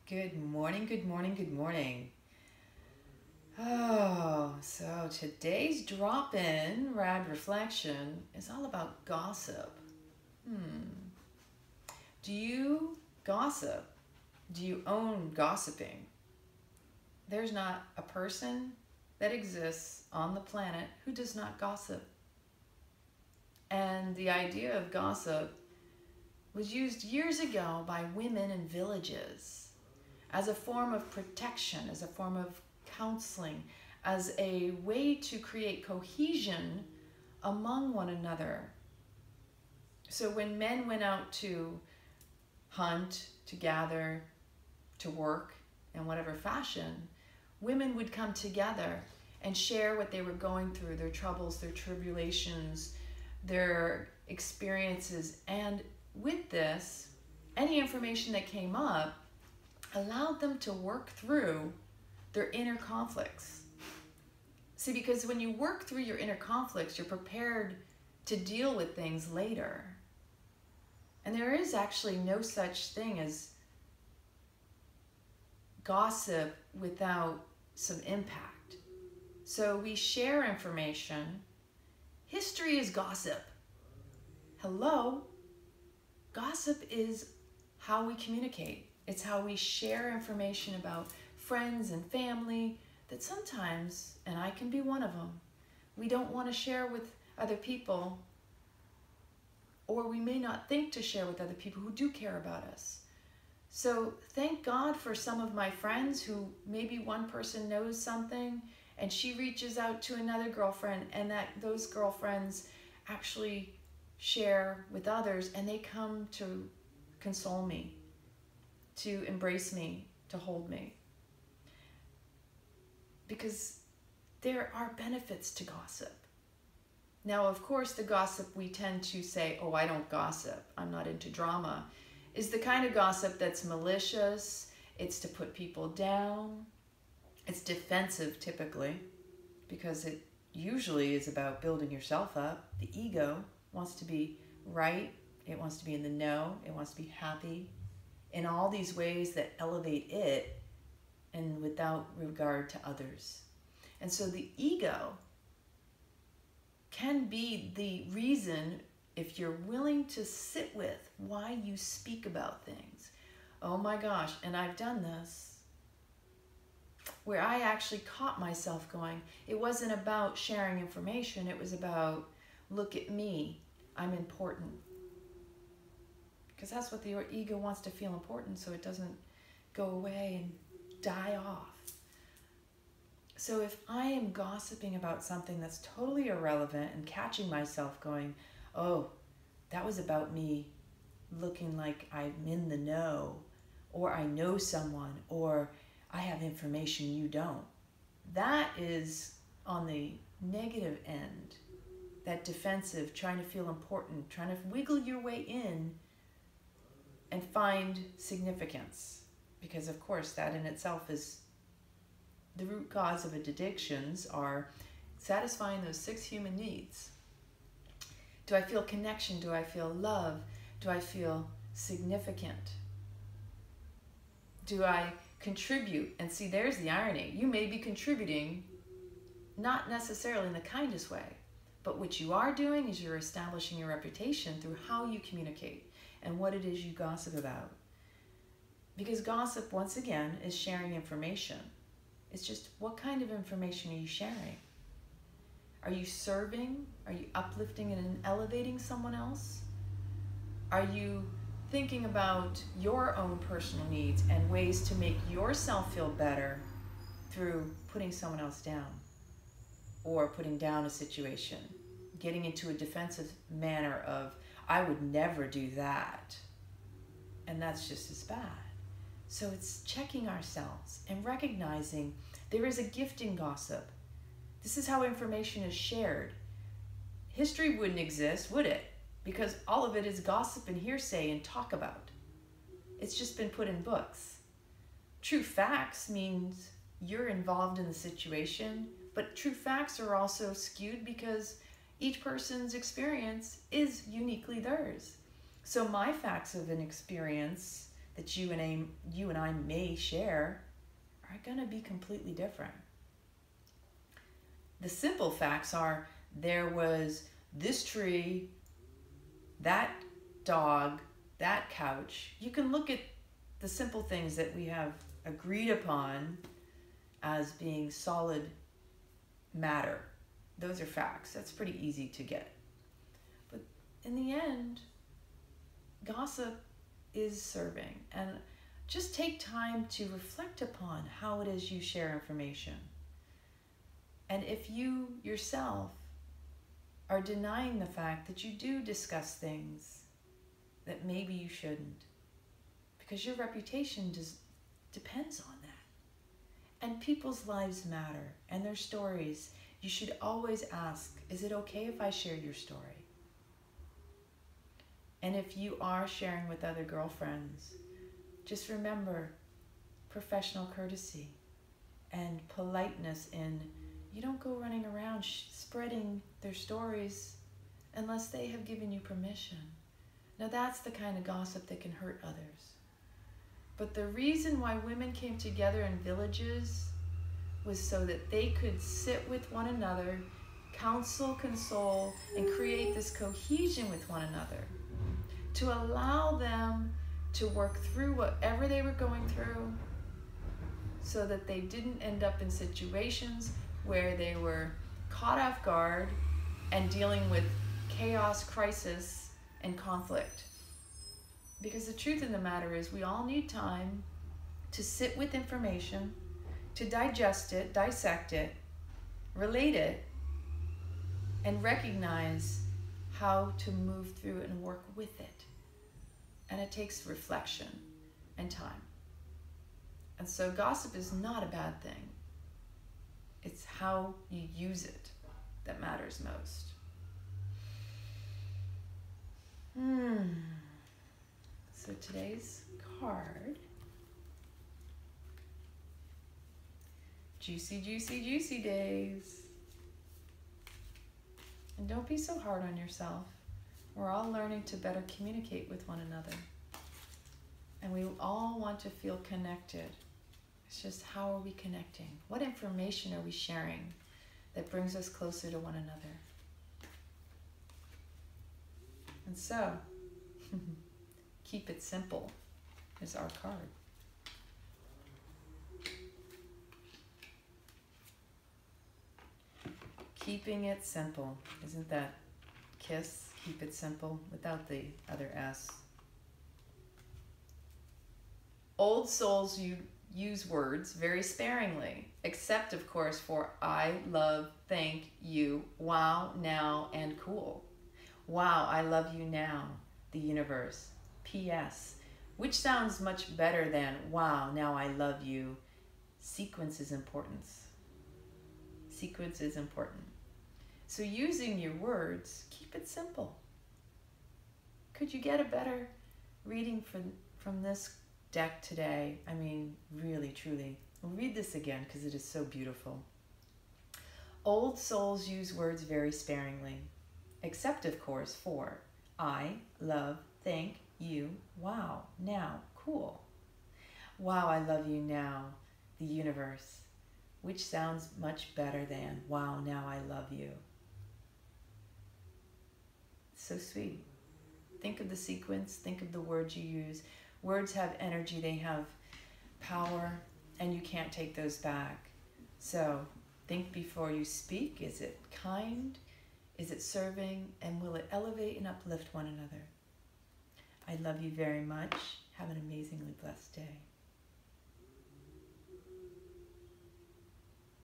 Good morning, good morning, good morning. Oh, so today's drop-in rad reflection is all about gossip. Do you gossip? Do you own gossiping? There's not a person that exists on the planet who does not gossip. And the idea of gossip was used years ago by women in villages as a form of protection, as a form of counseling, as a way to create cohesion among one another. So when men went out to hunt, to gather, to work in whatever fashion, women would come together and share what they were going through, their troubles, their tribulations, their experiences. And with this, any information that came up allowed them to work through their inner conflicts. See, because when you work through your inner conflicts, you're prepared to deal with things later. And there is actually no such thing as gossip without some impact. So we share information. History is gossip. Hello? Gossip is how we communicate. It's how we share information about friends and family that sometimes, and I can be one of them, we don't want to share with other people, or we may not think to share with other people who do care about us. So thank God for some of my friends who maybe one person knows something and she reaches out to another girlfriend, and that those girlfriends actually share with others, and they come to console me, to embrace me, to hold me. Because there are benefits to gossip. Now, of course, the gossip we tend to say, oh, I don't gossip, I'm not into drama, is the kind of gossip that's malicious, it's to put people down, it's defensive typically, because it usually is about building yourself up. The ego wants to be right, it wants to be in the know, it wants to be happy, in all these ways that elevate it and without regard to others. And so the ego can be the reason, if you're willing to sit with, why you speak about things. Oh my gosh, and I've done this, where I actually caught myself going, it wasn't about sharing information, it was about, look at me, I'm important. Because that's what the ego wants, to feel important, so it doesn't go away and die off. So if I am gossiping about something that's totally irrelevant and catching myself going, oh, that was about me looking like I'm in the know, or I know someone, or I have information you don't. That is on the negative end, that defensive, trying to feel important, trying to wiggle your way in and find significance. Because of course that in itself is the root cause of addictions, are satisfying those 6 human needs. Do I feel connection? Do I feel love? Do I feel significant? Do I contribute? And see, there's the irony. You may be contributing, not necessarily in the kindest way, but what you are doing is you're establishing your reputation through how you communicate and what it is you gossip about. Because gossip, once again, is sharing information. It's just, what kind of information are you sharing? Are you serving? Are you uplifting and elevating someone else? Are you thinking about your own personal needs and ways to make yourself feel better through putting someone else down, or putting down a situation, getting into a defensive manner of, I would never do that, and that's just as bad. So it's checking ourselves and recognizing there is a gift in gossip. This is how information is shared. History wouldn't exist, would it? Because all of it is gossip and hearsay and talk about. It's just been put in books. True facts means you're involved in the situation, but true facts are also skewed because each person's experience is uniquely theirs. So my facts of an experience that you and I may share are going to be completely different. The simple facts are there was this tree, that dog, that couch. You can look at the simple things that we have agreed upon as being solid matter. Those are facts. That's pretty easy to get. But in the end, gossip is serving. And just take time to reflect upon how it is you share information. And if you yourself are denying the fact that you do discuss things that maybe you shouldn't, because your reputation depends on that. And people's lives matter, and their stories. You should always ask, is it okay if I share your story? And if you are sharing with other girlfriends, just remember professional courtesy and politeness in you don't go running around spreading their stories unless they have given you permission. Now that's the kind of gossip that can hurt others. But the reason why women came together in villages was so that they could sit with one another, counsel, console, and create this cohesion with one another, to allow them to work through whatever they were going through so that they didn't end up in situations where they were caught off guard and dealing with chaos, crisis, and conflict. Because the truth of the matter is we all need time to sit with information, to digest it, dissect it, relate it, and recognize how to move through it and work with it. And it takes reflection and time. And so gossip is not a bad thing. It's how you use it that matters most. So today's card, juicy, juicy, juicy days. And don't be so hard on yourself. We're all learning to better communicate with one another. And we all want to feel connected. It's just how are we connecting? What information are we sharing that brings us closer to one another? And so, keep it simple is our card. Keeping it simple. Isn't that KISS? Keep it simple without the other S. Old souls, you use words very sparingly, except of course for I, love, thank, you, wow, now, and cool. Wow, I love you now, the universe. P.S. Which sounds much better than wow, now I love you. Sequence is important. Sequence is important. So using your words, keep it simple. Could you get a better reading from this deck today? I mean, really, truly. We'll read this again because it is so beautiful. Old souls use words very sparingly, except, of course, for I, love, thank, you, wow, now, cool. Wow, I love you now, the universe, which sounds much better than wow, now I love you. So sweet. Think of the sequence, think of the words you use. Words have energy, they have power, and you can't take those back. So think before you speak. Is it kind? Is it serving? And will it elevate and uplift one another? I love you very much. Have an amazingly blessed day.